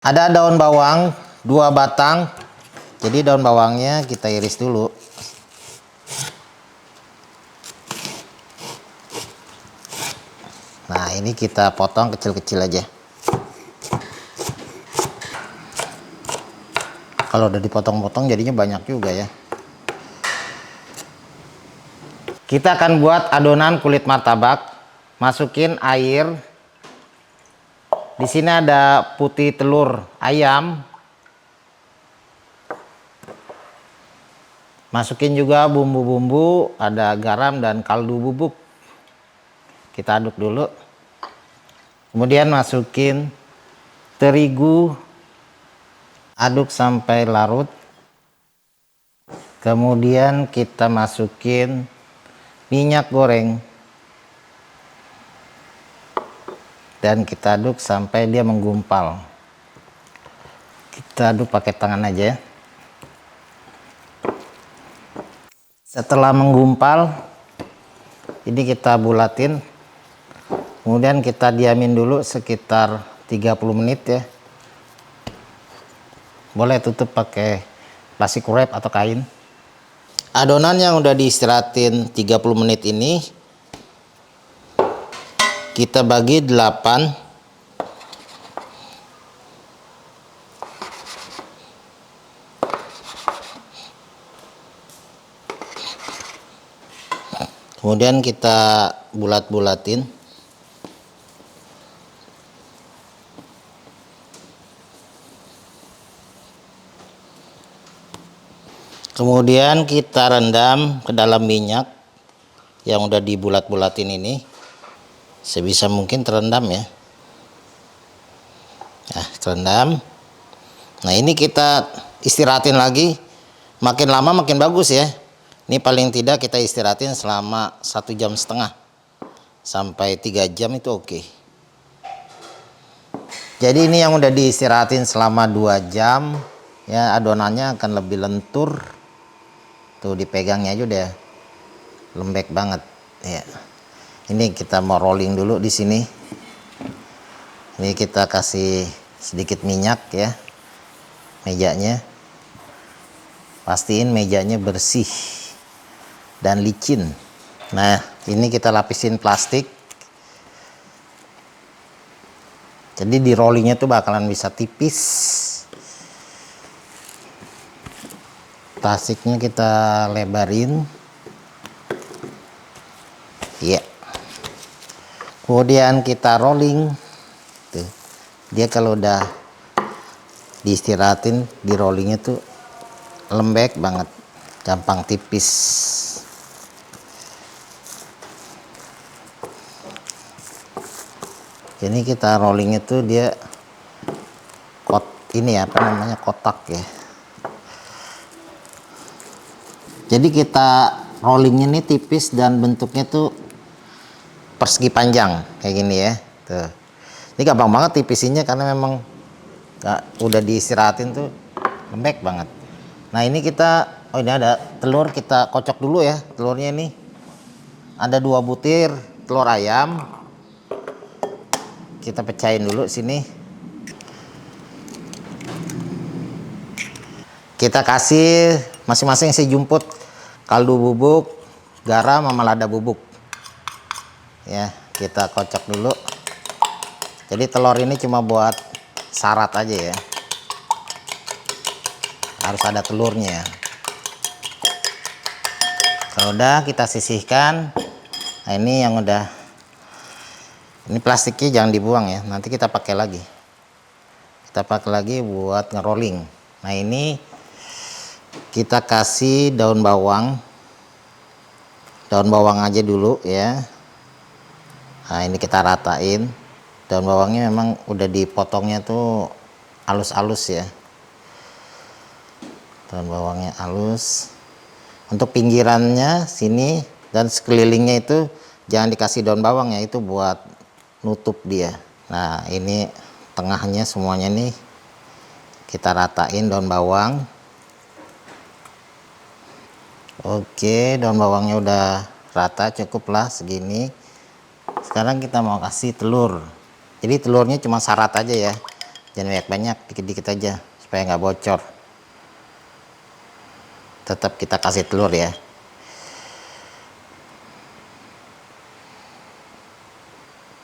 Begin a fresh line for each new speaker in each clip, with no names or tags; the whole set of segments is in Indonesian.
Ada daun bawang 2 batang. Jadi daun bawangnya kita iris dulu. Nah, ini kita potong kecil-kecil aja. Kalau udah dipotong-potong jadinya banyak juga ya. Kita akan buat adonan kulit martabak. Masukin air. Di sini ada putih telur ayam. Masukin juga bumbu-bumbu, ada garam dan kaldu bubuk. Kita aduk dulu. Kemudian masukin terigu, aduk sampai larut. Kemudian kita masukin minyak goreng. Dan kita aduk sampai dia menggumpal. Kita aduk pakai tangan aja ya. Setelah menggumpal, ini kita bulatin. Kemudian kita diamin dulu sekitar 30 menit ya. Boleh tutup pakai plastik wrap atau kain. Adonan yang udah diistirahatin 30 menit ini kita bagi 8. Kemudian kita bulat-bulatin. Kemudian kita rendam ke dalam minyak yang udah dibulat-bulatin ini. Sebisa mungkin terendam ya. Nah, terendam. Nah, ini kita istirahatin lagi. Makin lama makin bagus ya. Ini paling tidak kita istirahatin selama 1,5 jam sampai 3 jam itu oke. Jadi ini yang udah diistirahatin selama 2 jam ya, adonannya akan lebih lentur. Tuh dipegangnya aja udah lembek banget ya. Ini kita mau rolling dulu di sini. Ini kita kasih sedikit minyak ya mejanya. Pastiin mejanya bersih dan licin. Nah, ini kita lapisin plastik. Jadi di rollingnya tuh bakalan bisa tipis. Plastiknya kita lebarin. Iya. Kemudian kita rolling. Tuh. Dia kalau udah diistirahatin di rollingnya tuh lembek banget, gampang tipis. Ini kita rolling itu dia ini apa namanya kotak ya. Jadi kita rolling ini tipis dan bentuknya tuh persegi panjang kayak gini ya. Tuh. Ini gampang banget tipisinnya karena memang udah diistirahatin tuh lembek banget. Nah, ini kita ini ada telur, kita kocok dulu ya. Telurnya ini ada 2 butir telur ayam. Kita pecahin dulu sini. Kita kasih masing-masing sejumput kaldu bubuk, garam sama lada bubuk. Ya, kita kocok dulu. Jadi telur ini cuma buat syarat aja ya. Harus ada telurnya. Kalau udah kita sisihkan. Nah, ini yang udah. Ini plastiknya jangan dibuang ya. Nanti kita pakai lagi. Kita pakai lagi buat ngerolling. Nah, ini kita kasih daun bawang. Daun bawang aja dulu ya. Nah, ini kita ratain. Daun bawangnya memang udah dipotongnya tuh halus-halus ya. Daun bawangnya halus. Untuk pinggirannya sini dan sekelilingnya itu jangan dikasih daun bawang ya, itu buat nutup dia. Nah, ini tengahnya semuanya nih kita ratain daun bawang. Oke, daun bawangnya udah rata, cukuplah segini. Sekarang kita mau kasih telur. Jadi telurnya cuma syarat aja ya. jangan banyak-banyak, dikit-dikit aja supaya nggak bocor. Tetap kita kasih telur ya.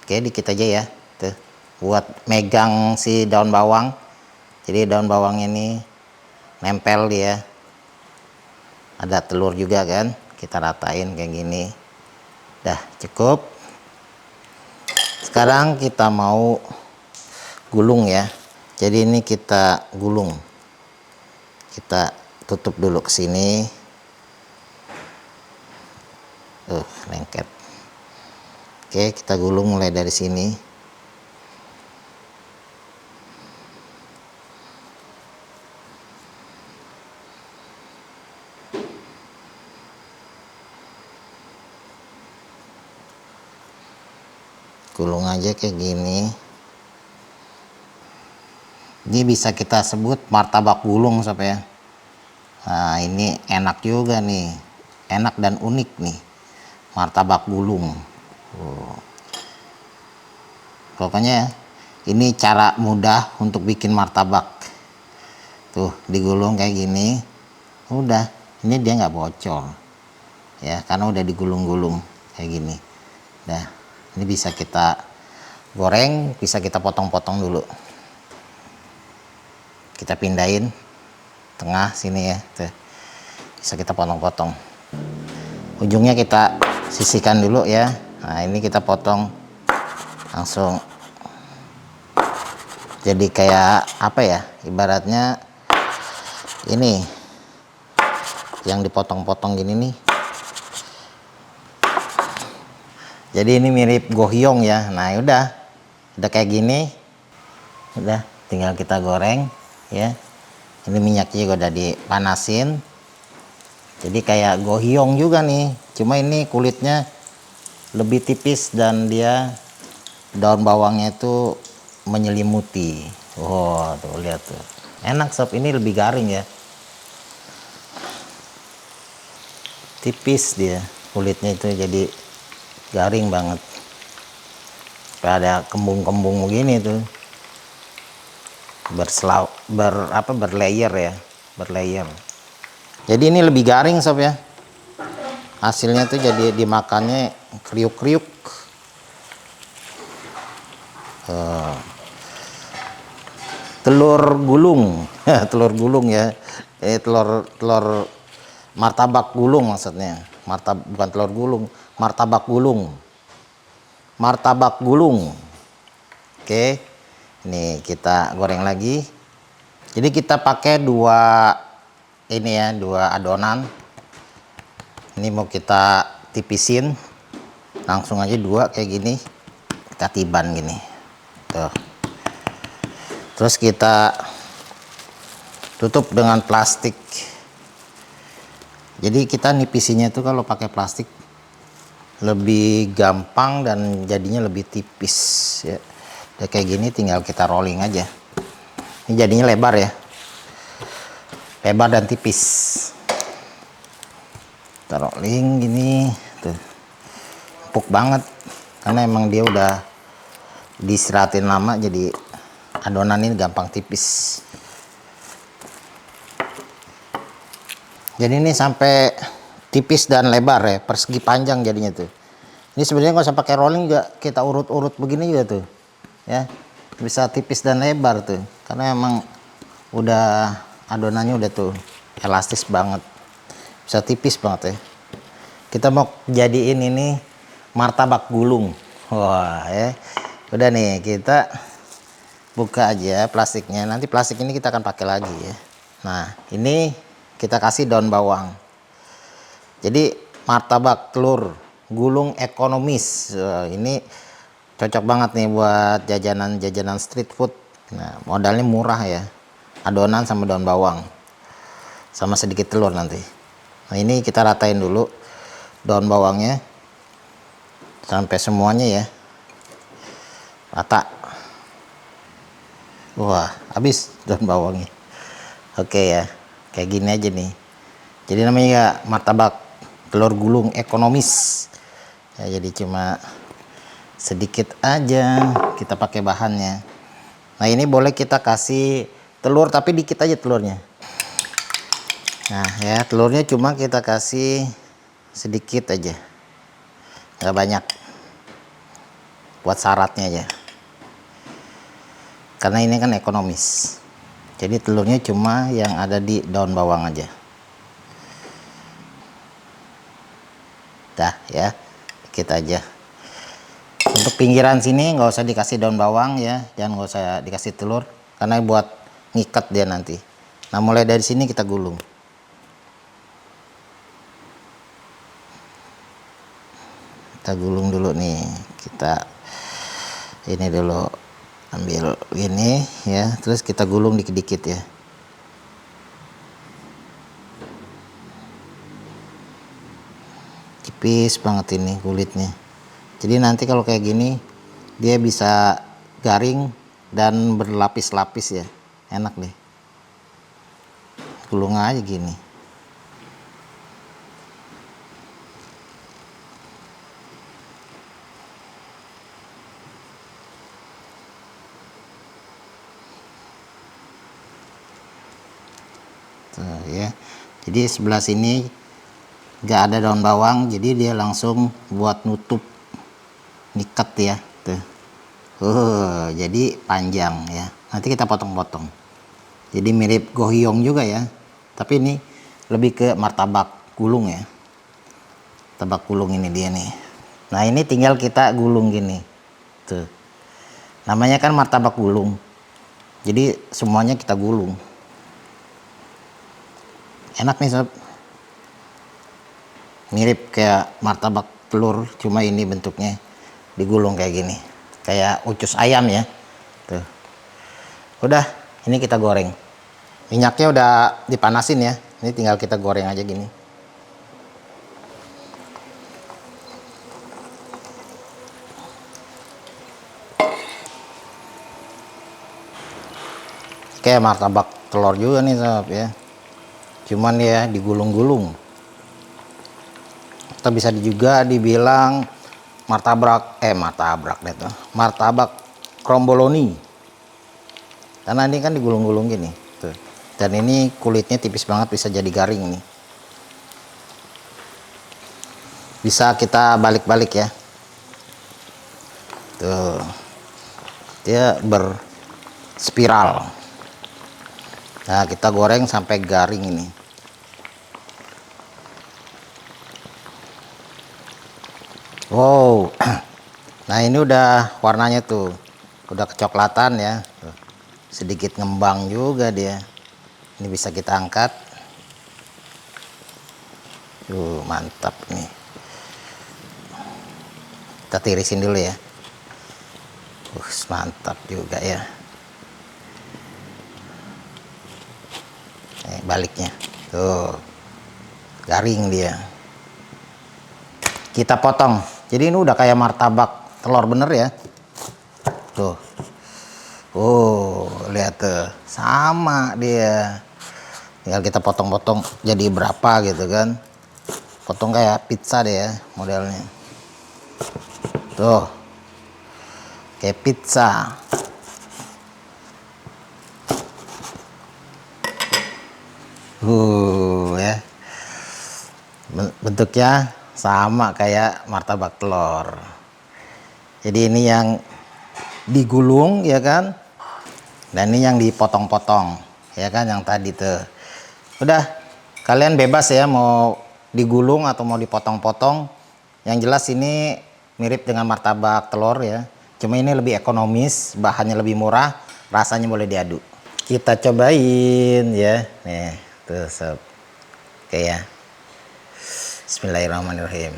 Oke, dikit aja ya tuh, buat megang si daun bawang. Jadi daun bawang ini nempel dia, ada telur juga kan, kita ratain kayak gini. Dah cukup. Sekarang kita mau gulung ya. Jadi ini kita gulung, kita tutup dulu ke sini. Lengket. Oke, kita gulung mulai dari sini. Gulung aja kayak gini. Ini bisa kita sebut martabak gulung sob ya. Nah, ini enak juga nih, enak dan unik nih, martabak gulung. Pokoknya ini cara mudah untuk bikin martabak. Tuh digulung kayak gini, udah, ini dia nggak bocor ya, karena udah digulung-gulung kayak gini. Nah, ini bisa kita goreng, bisa kita potong-potong dulu. Kita pindahin tengah sini ya, tuh. Bisa kita potong-potong. Ujungnya kita sisihkan dulu ya. Nah, ini kita potong langsung. Jadi kayak apa ya? Ibaratnya ini yang dipotong-potong gini nih. Jadi ini mirip gohyong ya. Nah, udah kayak gini. Udah tinggal kita goreng ya. Ini minyaknya juga udah dipanasin. Jadi kayak gohyong juga nih. Cuma ini kulitnya lebih tipis dan dia daun bawangnya itu menyelimuti. Oh, tuh lihat tuh. Enak sob, ini lebih garing ya. Tipis dia kulitnya itu, jadi garing banget. Supaya ada kembung-kembung begini tuh. Berlayer ya, berlayer. Jadi ini lebih garing sob ya. Hasilnya tuh jadi dimakannya kriuk-kriuk. Telur gulung, telur gulung ya. Telur martabak gulung maksudnya. Bukan telur gulung, martabak gulung. Martabak gulung. Oke. Ini kita goreng lagi. Jadi kita pakai dua ini ya, dua adonan. Ini mau kita tipisin. Langsung aja dua kayak gini. Kita tiban gini. Tuh. Terus kita tutup dengan plastik. Jadi kita nipisinya itu kalau pakai plastik lebih gampang dan jadinya lebih tipis ya. Udah kayak gini tinggal kita rolling aja. Ini jadinya lebar ya. Lebar dan tipis. Kita rolling gini tuh. Empuk banget karena emang dia udah diistirahatin lama, jadi adonan ini gampang tipis. Jadi ini sampai tipis dan lebar ya, persegi panjang jadinya tuh. Ini sebenarnya nggak usah pakai rolling juga, kita urut-urut begini juga tuh, ya bisa tipis dan lebar tuh, karena emang udah adonannya udah tuh elastis banget, bisa tipis banget ya. Kita mau jadiin ini martabak gulung. Wah ya, udah nih kita buka aja plastiknya. Nanti plastik ini kita akan pakai lagi ya. Nah ini kita kasih daun bawang. Jadi martabak telur gulung ekonomis. Ini cocok banget nih buat jajanan street food. Nah, modalnya murah ya. Adonan sama daun bawang. Sama sedikit telur nanti. Nah, ini kita ratain dulu daun bawangnya sampai semuanya ya. Rata. Wah, habis daun bawangnya. Oke ya. Kayak gini aja nih. Jadi namanya martabak telur gulung ekonomis. Ya, jadi cuma sedikit aja kita pakai bahannya. Nah ini boleh kita kasih telur tapi dikit aja telurnya. Nah ya telurnya cuma kita kasih sedikit aja, nggak banyak, buat syaratnya aja. Karena ini kan ekonomis. Jadi telurnya cuma yang ada di daun bawang aja. Dah ya, dikit aja. Untuk pinggiran sini nggak usah dikasih daun bawang ya, jangan nggak usah dikasih telur karena buat ngikat dia nanti. Nah mulai dari sini kita gulung. Kita gulung dulu nih, kita ini dulu ambil gini ya, terus kita gulung dikit-dikit ya. Tipis banget ini kulitnya. Jadi nanti kalau kayak gini dia bisa garing dan berlapis-lapis ya, enak deh. Gulung aja gini. Tuh, ya. Jadi sebelah sini nggak ada daun bawang, jadi dia langsung buat nutup niket ya. Tuh. Jadi panjang ya. Nanti kita potong-potong. Jadi mirip gohyong juga ya. Tapi ini lebih ke martabak gulung ya. Martabak gulung ini dia nih. Nah ini tinggal kita gulung gini. Tuh. Namanya kan martabak gulung. Jadi semuanya kita gulung. Enak nih sob. Mirip kayak martabak telur, cuma ini bentuknya digulung kayak gini. Kayak ucus ayam ya. Tuh. Udah, ini kita goreng. Minyaknya udah dipanasin ya. Ini tinggal kita goreng aja gini. Kayak martabak telur juga nih sob ya. Cuman ya digulung-gulung. Atau bisa juga dibilang martabak deh tuh. Martabak kromboloni. Karena ini kan digulung-gulung gini tuh. Dan ini kulitnya tipis banget, bisa jadi garing nih. Bisa kita balik-balik ya. Tuh. Dia berspiral. Nah, kita goreng sampai garing ini. Wow. Nah, ini udah warnanya tuh. Udah kecoklatan ya. Tuh. Sedikit ngembang juga dia. Ini bisa kita angkat. Mantap nih. Kita tirisin dulu ya. Mantap juga ya. Baliknya tuh garing dia, kita potong. Jadi ini udah kayak martabak telur bener ya tuh. Lihat tuh, sama dia. Tinggal kita potong-potong jadi berapa gitu kan, potong kayak pizza deh ya modelnya tuh, kayak pizza. Ya. Bentuknya sama kayak martabak telur. Jadi ini yang digulung ya kan. Dan ini yang dipotong-potong ya kan, yang tadi tuh. Udah, kalian bebas ya mau digulung atau mau dipotong-potong. Yang jelas ini mirip dengan martabak telur ya. Cuma ini lebih ekonomis, bahannya lebih murah, rasanya boleh diaduk. Kita cobain ya. Nih, tuh sob. Oke ya. Bismillahirrahmanirrahim.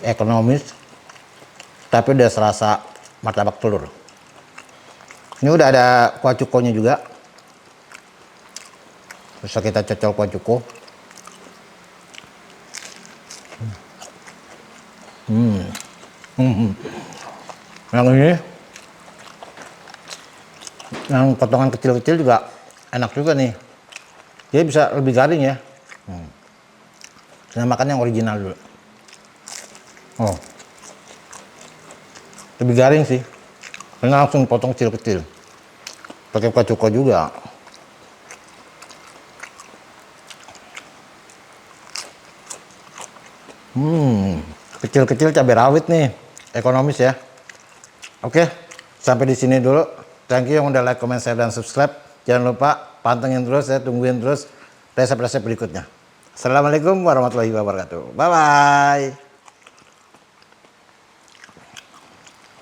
Ekonomis, tapi udah serasa martabak telur. Ini udah ada kuah cukonya juga. Bisa kita cocol kuah cuko. Yang ini, yang potongan kecil-kecil juga enak juga nih. Jadi bisa lebih garing ya. Saya makan yang original dulu. Lebih garing sih. Ini langsung potong kecil-kecil. Pakai cuka juga. Kecil-kecil cabai rawit nih. Ekonomis ya. Oke, sampai di sini dulu. Thank you yang udah like, comment, share, dan subscribe. Jangan lupa pantengin terus ya, tungguin terus resep-resep berikutnya. Assalamualaikum warahmatullahi wabarakatuh. Bye-bye.